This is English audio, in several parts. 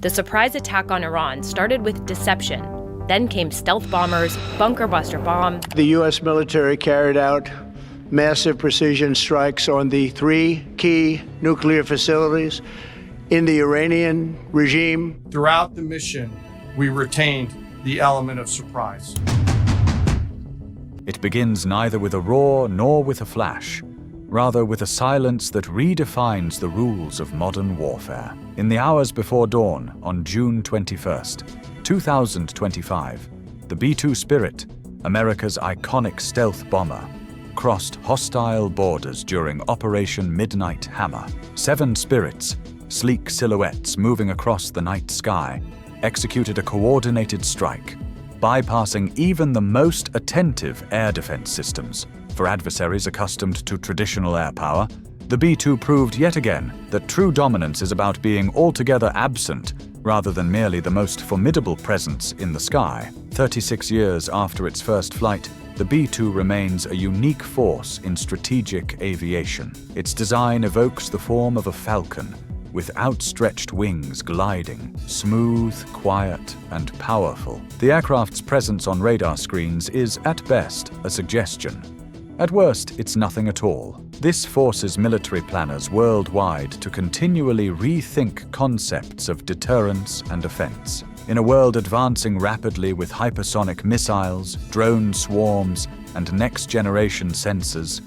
The surprise attack on Iran started with deception. Then came stealth bombers, bunker buster bombs. The U.S. military carried out massive precision strikes on the 3 key nuclear facilities in the Iranian regime. Throughout the mission, we retained the element of surprise. It begins neither with a roar nor with a flash, rather with a silence that redefines the rules of modern warfare. In the hours before dawn on June 21st, 2025, the B-2 Spirit, America's iconic stealth bomber, crossed hostile borders during Operation Midnight Hammer. 7 Spirits, sleek silhouettes moving across the night sky, executed a coordinated strike, bypassing even the most attentive air defense systems. For adversaries accustomed to traditional air power, the B-2 proved yet again that true dominance is about being altogether absent rather than merely the most formidable presence in the sky. 36 years after its first flight, the B-2 remains a unique force in strategic aviation. Its design evokes the form of a falcon, with outstretched wings gliding, smooth, quiet, and powerful. The aircraft's presence on radar screens is, at best, a suggestion. At worst, it's nothing at all. This forces military planners worldwide to continually rethink concepts of deterrence and offense. In a world advancing rapidly with hypersonic missiles, drone swarms, and next-generation sensors,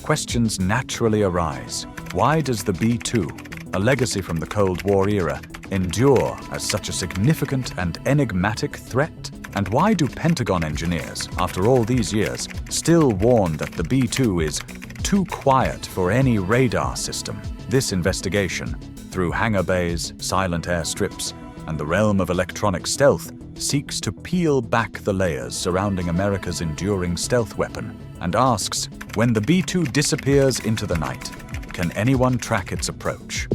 questions naturally arise. Why does the B-2, a legacy from the Cold War era, endure as such a significant and enigmatic threat? And why do Pentagon engineers, after all these years, still warn that the B-2 is too quiet for any radar system? This investigation, through hangar bays, silent airstrips, and the realm of electronic stealth, seeks to peel back the layers surrounding America's enduring stealth weapon and asks, when the B-2 disappears into the night, can anyone track its approach?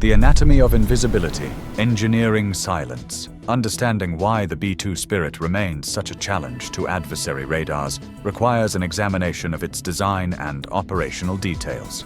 The anatomy of invisibility, engineering silence. Understanding why the B-2 Spirit remains such a challenge to adversary radars requires an examination of its design and operational details.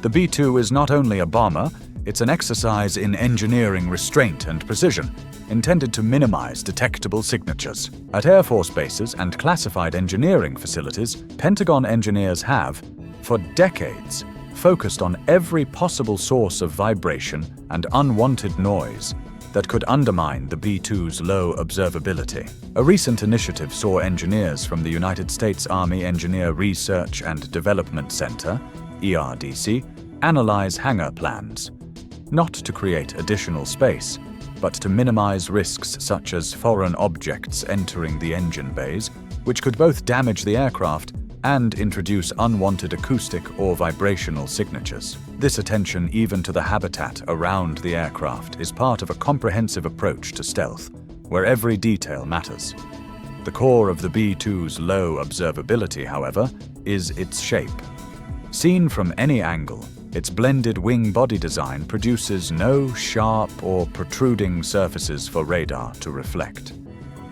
The B-2 is not only a bomber, it's an exercise in engineering restraint and precision, intended to minimize detectable signatures. At Air Force bases and classified engineering facilities, Pentagon engineers have, for decades, focused on every possible source of vibration and unwanted noise that could undermine the B-2's low observability. A recent initiative saw engineers from the United States Army Engineer Research and Development Center, ERDC, analyze hangar plans, not to create additional space, but to minimize risks such as foreign objects entering the engine bays, which could both damage the aircraft and introduce unwanted acoustic or vibrational signatures. This attention even to the habitat around the aircraft is part of a comprehensive approach to stealth, where every detail matters. The core of the B-2's low observability, however, is its shape. Seen from any angle, its blended wing-body design produces no sharp or protruding surfaces for radar to reflect.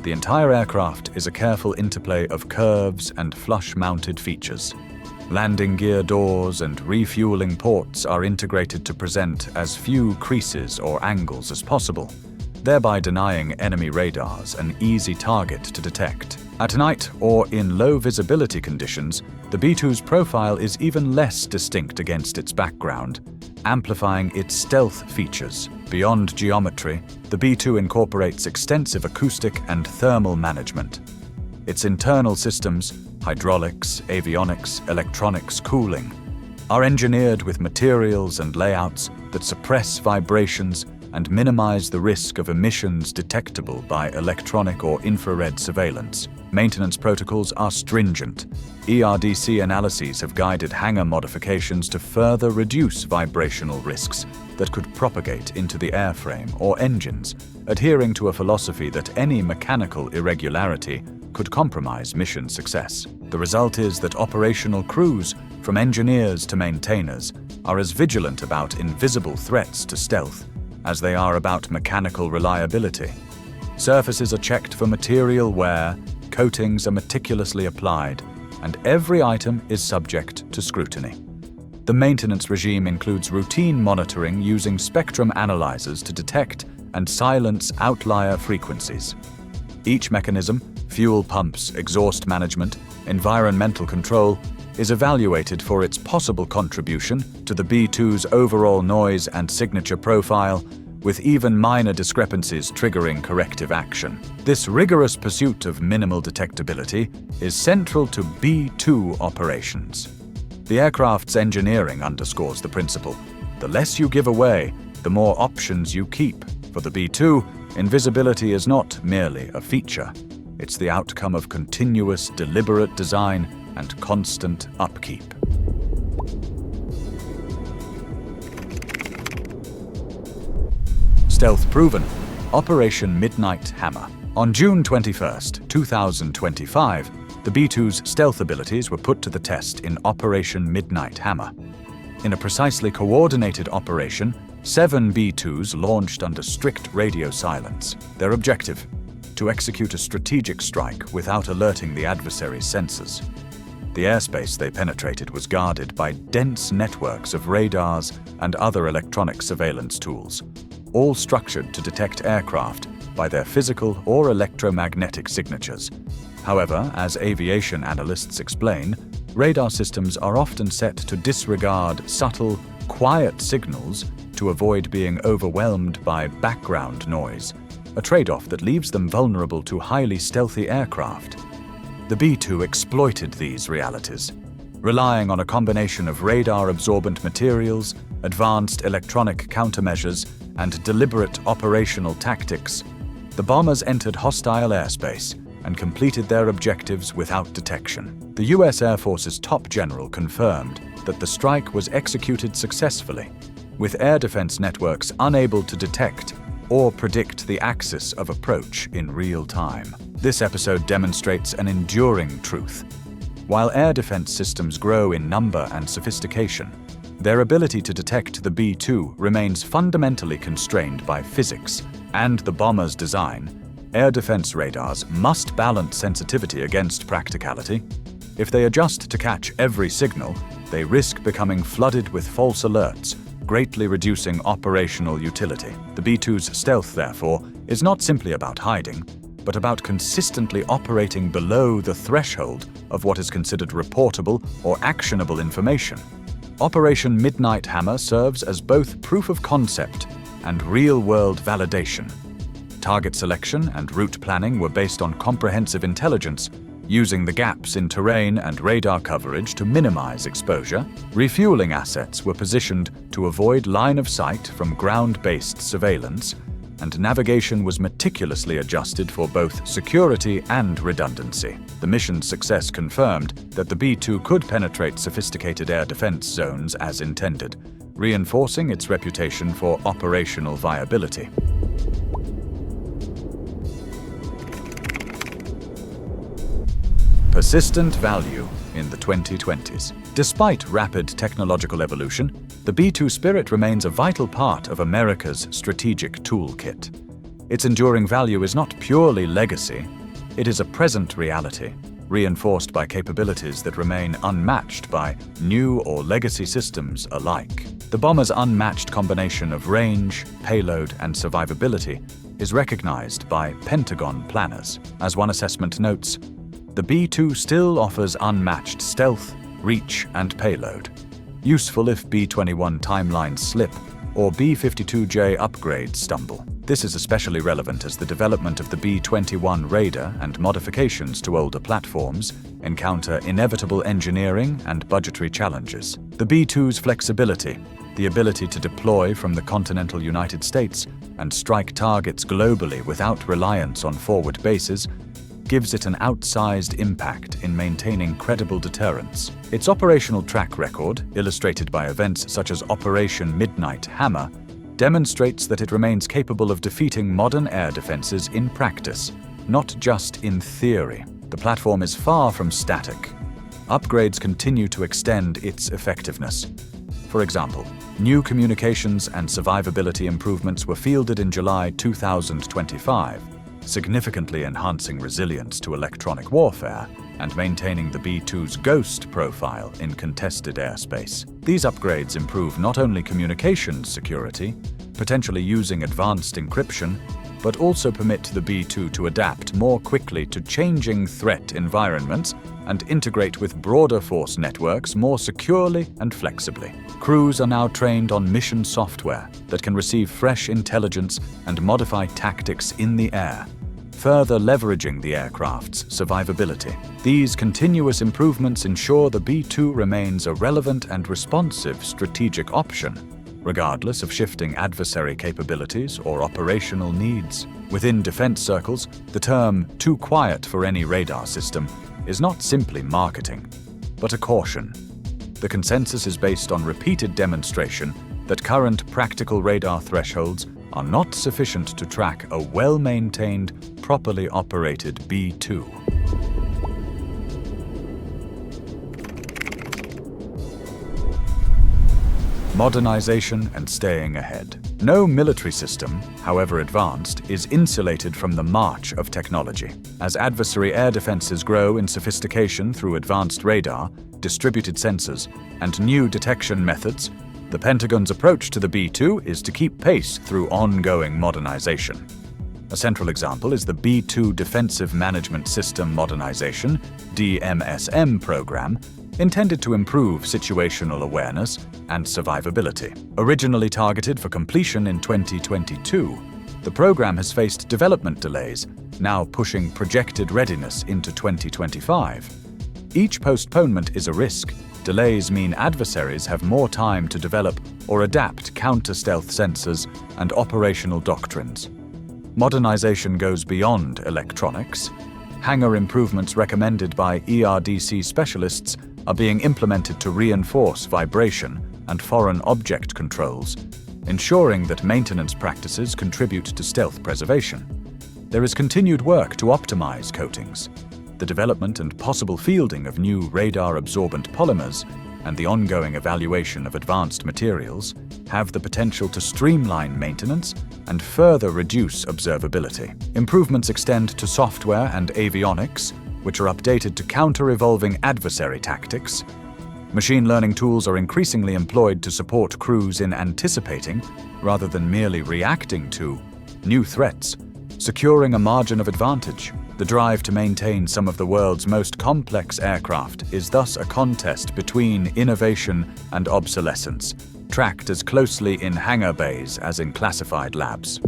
The entire aircraft is a careful interplay of curves and flush-mounted features. Landing gear doors and refueling ports are integrated to present as few creases or angles as possible, thereby denying enemy radars an easy target to detect. At night or in low visibility conditions, the B-2's profile is even less distinct against its background, amplifying its stealth features. Beyond geometry, the B-2 incorporates extensive acoustic and thermal management. Its internal systems, hydraulics, avionics, electronics, cooling, are engineered with materials and layouts that suppress vibrations and minimize the risk of emissions detectable by electronic or infrared surveillance. Maintenance protocols are stringent. ERDC analyses have guided hangar modifications to further reduce vibrational risks that could propagate into the airframe or engines, adhering to a philosophy that any mechanical irregularity could compromise mission success. The result is that operational crews, from engineers to maintainers, are as vigilant about invisible threats to stealth as they are about mechanical reliability. Surfaces are checked for material wear, coatings are meticulously applied, and every item is subject to scrutiny. The maintenance regime includes routine monitoring using spectrum analyzers to detect and silence outlier frequencies. Each mechanism, fuel pumps, exhaust management, environmental control, is evaluated for its possible contribution to the B-2's overall noise and signature profile, with even minor discrepancies triggering corrective action. This rigorous pursuit of minimal detectability is central to B-2 operations. The aircraft's engineering underscores the principle: the less you give away, the more options you keep. For the B-2, invisibility is not merely a feature. It's the outcome of continuous, deliberate design and constant upkeep. Stealth proven. Operation Midnight Hammer. On June 21, 2025, the B-2's stealth abilities were put to the test in Operation Midnight Hammer. In a precisely coordinated operation, 7 B-2s launched under strict radio silence. Their objective: to execute a strategic strike without alerting the adversary's sensors. The airspace they penetrated was guarded by dense networks of radars and other electronic surveillance tools, all structured to detect aircraft by their physical or electromagnetic signatures. However, as aviation analysts explain, radar systems are often set to disregard subtle, quiet signals to avoid being overwhelmed by background noise, a trade-off that leaves them vulnerable to highly stealthy aircraft. The B-2 exploited these realities, relying on a combination of radar-absorbent materials, advanced electronic countermeasures, and deliberate operational tactics. The bombers entered hostile airspace and completed their objectives without detection. The U.S. Air Force's top general confirmed that the strike was executed successfully, with air defense networks unable to detect or predict the axis of approach in real time. This episode demonstrates an enduring truth. While air defense systems grow in number and sophistication, their ability to detect the B-2 remains fundamentally constrained by physics and the bomber's design. Air defense radars must balance sensitivity against practicality. If they adjust to catch every signal, they risk becoming flooded with false alerts, greatly reducing operational utility. The B-2's stealth, therefore, is not simply about hiding, but about consistently operating below the threshold of what is considered reportable or actionable information. Operation Midnight Hammer serves as both proof of concept and real-world validation. Target selection and route planning were based on comprehensive intelligence, using the gaps in terrain and radar coverage to minimize exposure. Refueling assets were positioned to avoid line of sight from ground-based surveillance, and navigation was meticulously adjusted for both security and redundancy. The mission's success confirmed that the B-2 could penetrate sophisticated air defense zones as intended, reinforcing its reputation for operational viability. Persistent value in the 2020s. Despite rapid technological evolution, the B-2 Spirit remains a vital part of America's strategic toolkit. Its enduring value is not purely legacy, it is a present reality, reinforced by capabilities that remain unmatched by new or legacy systems alike. The bomber's unmatched combination of range, payload, and survivability is recognized by Pentagon planners. As one assessment notes, the B-2 still offers unmatched stealth, reach, and payload, useful if B-21 timelines slip or B-52J upgrades stumble. This is especially relevant as the development of the B-21 Raider and modifications to older platforms encounter inevitable engineering and budgetary challenges. The B-2's flexibility, the ability to deploy from the continental United States and strike targets globally without reliance on forward bases, gives it an outsized impact in maintaining credible deterrence. Its operational track record, illustrated by events such as Operation Midnight Hammer, demonstrates that it remains capable of defeating modern air defenses in practice, not just in theory. The platform is far from static. Upgrades continue to extend its effectiveness. For example, new communications and survivability improvements were fielded in July 2025, significantly enhancing resilience to electronic warfare and maintaining the B-2's ghost profile in contested airspace. These upgrades improve not only communications security, potentially using advanced encryption, but also permit the B-2 to adapt more quickly to changing threat environments and integrate with broader force networks more securely and flexibly. Crews are now trained on mission software that can receive fresh intelligence and modify tactics in the air, further leveraging the aircraft's survivability. These continuous improvements ensure the B-2 remains a relevant and responsive strategic option, regardless of shifting adversary capabilities or operational needs. Within defense circles, the term "too quiet for any radar system" is not simply marketing, but a caution. The consensus is based on repeated demonstration that current practical radar thresholds are not sufficient to track a well-maintained, properly operated B-2. Modernization and staying ahead. No military system, however advanced, is insulated from the march of technology. As adversary air defenses grow in sophistication through advanced radar, distributed sensors, and new detection methods, the Pentagon's approach to the B-2 is to keep pace through ongoing modernization. A central example is the B-2 Defensive Management System Modernization (DMSM) program, intended to improve situational awareness and survivability. Originally targeted for completion in 2022, the program has faced development delays, now pushing projected readiness into 2025. Each postponement is a risk. Delays mean adversaries have more time to develop or adapt counter-stealth sensors and operational doctrines. Modernization goes beyond electronics. Hangar improvements recommended by ERDC specialists are being implemented to reinforce vibration and foreign object controls, ensuring that maintenance practices contribute to stealth preservation. There is continued work to optimize coatings. The development and possible fielding of new radar-absorbent polymers and the ongoing evaluation of advanced materials have the potential to streamline maintenance and further reduce observability. Improvements extend to software and avionics, which are updated to counter evolving adversary tactics. Machine learning tools are increasingly employed to support crews in anticipating, rather than merely reacting to, new threats, securing a margin of advantage. The drive to maintain some of the world's most complex aircraft is thus a contest between innovation and obsolescence, tracked as closely in hangar bays as in classified labs.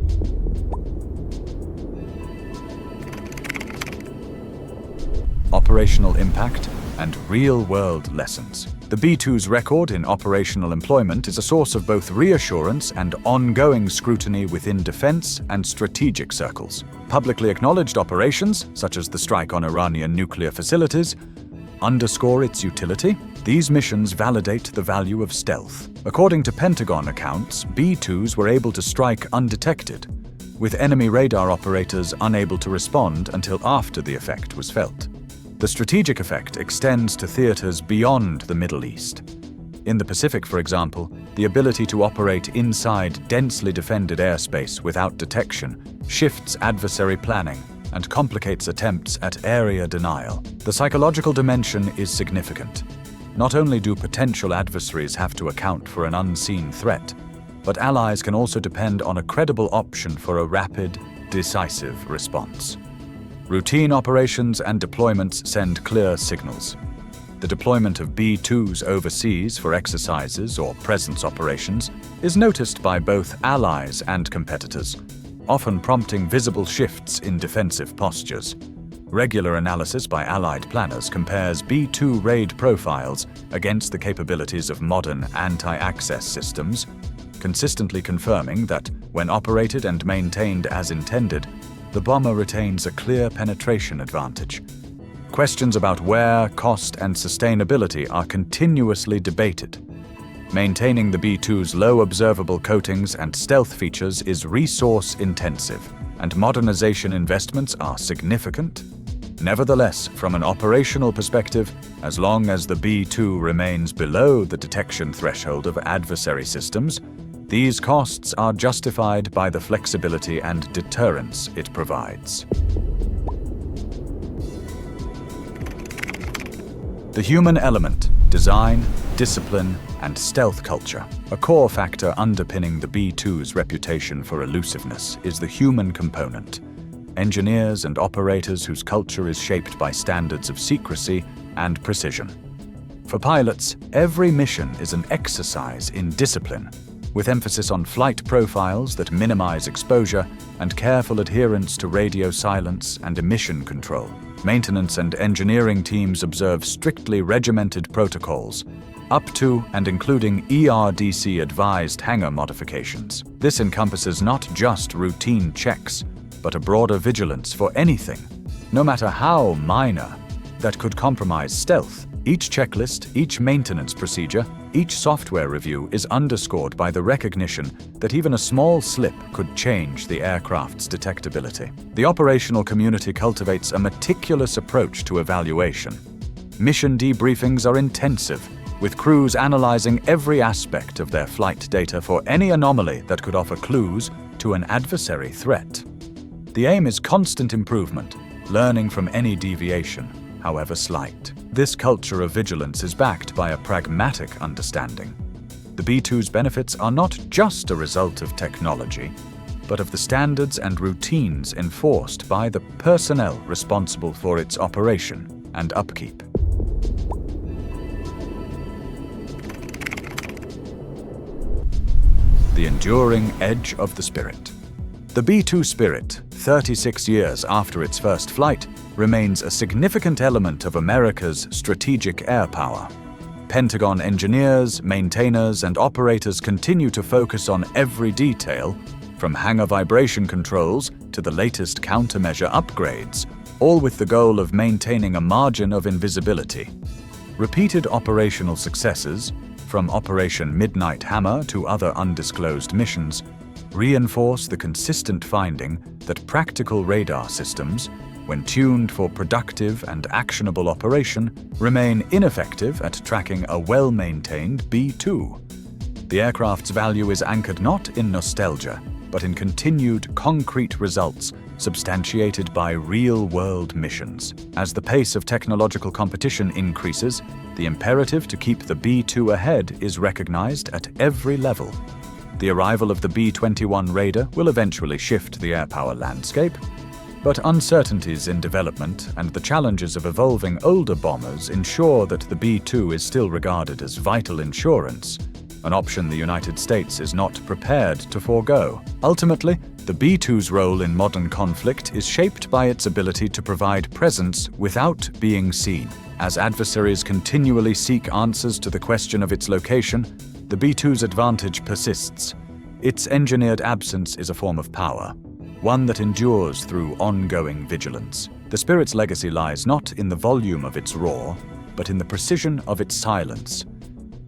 Operational impact and real-world lessons. The B-2's record in operational employment is a source of both reassurance and ongoing scrutiny within defense and strategic circles. Publicly acknowledged operations, such as the strike on Iranian nuclear facilities, underscore its utility. These missions validate the value of stealth. According to Pentagon accounts, B-2s were able to strike undetected, with enemy radar operators unable to respond until after the effect was felt. The strategic effect extends to theaters beyond the Middle East. In the Pacific, for example, the ability to operate inside densely defended airspace without detection shifts adversary planning and complicates attempts at area denial. The psychological dimension is significant. Not only do potential adversaries have to account for an unseen threat, but allies can also depend on a credible option for a rapid, decisive response. Routine operations and deployments send clear signals. The deployment of B-2s overseas for exercises or presence operations is noticed by both allies and competitors, often prompting visible shifts in defensive postures. Regular analysis by Allied planners compares B-2 raid profiles against the capabilities of modern anti-access systems, consistently confirming that, when operated and maintained as intended, the bomber retains a clear penetration advantage. Questions about wear, cost, and sustainability are continuously debated. Maintaining the B-2's low observable coatings and stealth features is resource-intensive, and modernization investments are significant. Nevertheless, from an operational perspective, as long as the B-2 remains below the detection threshold of adversary systems, these costs are justified by the flexibility and deterrence it provides. The human element, design, discipline, and stealth culture. A core factor underpinning the B-2's reputation for elusiveness is the human component. Engineers and operators whose culture is shaped by standards of secrecy and precision. For pilots, every mission is an exercise in discipline, with emphasis on flight profiles that minimize exposure and careful adherence to radio silence and emission control. Maintenance and engineering teams observe strictly regimented protocols, up to and including ERDC-advised hangar modifications. This encompasses not just routine checks, but a broader vigilance for anything, no matter how minor, that could compromise stealth. Each checklist, each maintenance procedure, each software review is underscored by the recognition that even a small slip could change the aircraft's detectability. The operational community cultivates a meticulous approach to evaluation. Mission debriefings are intensive, with crews analyzing every aspect of their flight data for any anomaly that could offer clues to an adversary threat. The aim is constant improvement, learning from any deviation, however slight. This culture of vigilance is backed by a pragmatic understanding. The B-2's benefits are not just a result of technology, but of the standards and routines enforced by the personnel responsible for its operation and upkeep. The enduring edge of the Spirit. The B-2 Spirit, 36 years after its first flight, remains a significant element of America's strategic air power. Pentagon engineers, maintainers, and operators continue to focus on every detail, from hangar vibration controls to the latest countermeasure upgrades, all with the goal of maintaining a margin of invisibility. Repeated operational successes, from Operation Midnight Hammer to other undisclosed missions, reinforce the consistent finding that practical radar systems, when tuned for productive and actionable operation, remain ineffective at tracking a well-maintained B-2. The aircraft's value is anchored not in nostalgia, but in continued concrete results substantiated by real-world missions. As the pace of technological competition increases, the imperative to keep the B-2 ahead is recognized at every level. The arrival of the B-21 Raider will eventually shift the air power landscape, but uncertainties in development and the challenges of evolving older bombers ensure that the B-2 is still regarded as vital insurance, an option the United States is not prepared to forego. Ultimately, the B-2's role in modern conflict is shaped by its ability to provide presence without being seen. As adversaries continually seek answers to the question of its location, the B-2's advantage persists. Its engineered absence is a form of power, one that endures through ongoing vigilance. The Spirit's legacy lies not in the volume of its roar, but in the precision of its silence.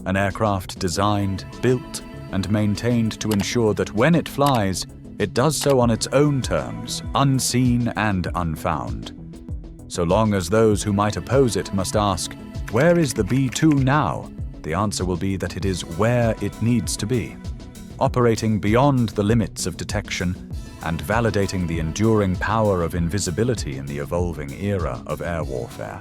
An aircraft designed, built, and maintained to ensure that when it flies, it does so on its own terms, unseen and unfound. So long as those who might oppose it must ask, "Where is the B-2 now?" the answer will be that it is where it needs to be, operating beyond the limits of detection and validating the enduring power of invisibility in the evolving era of air warfare.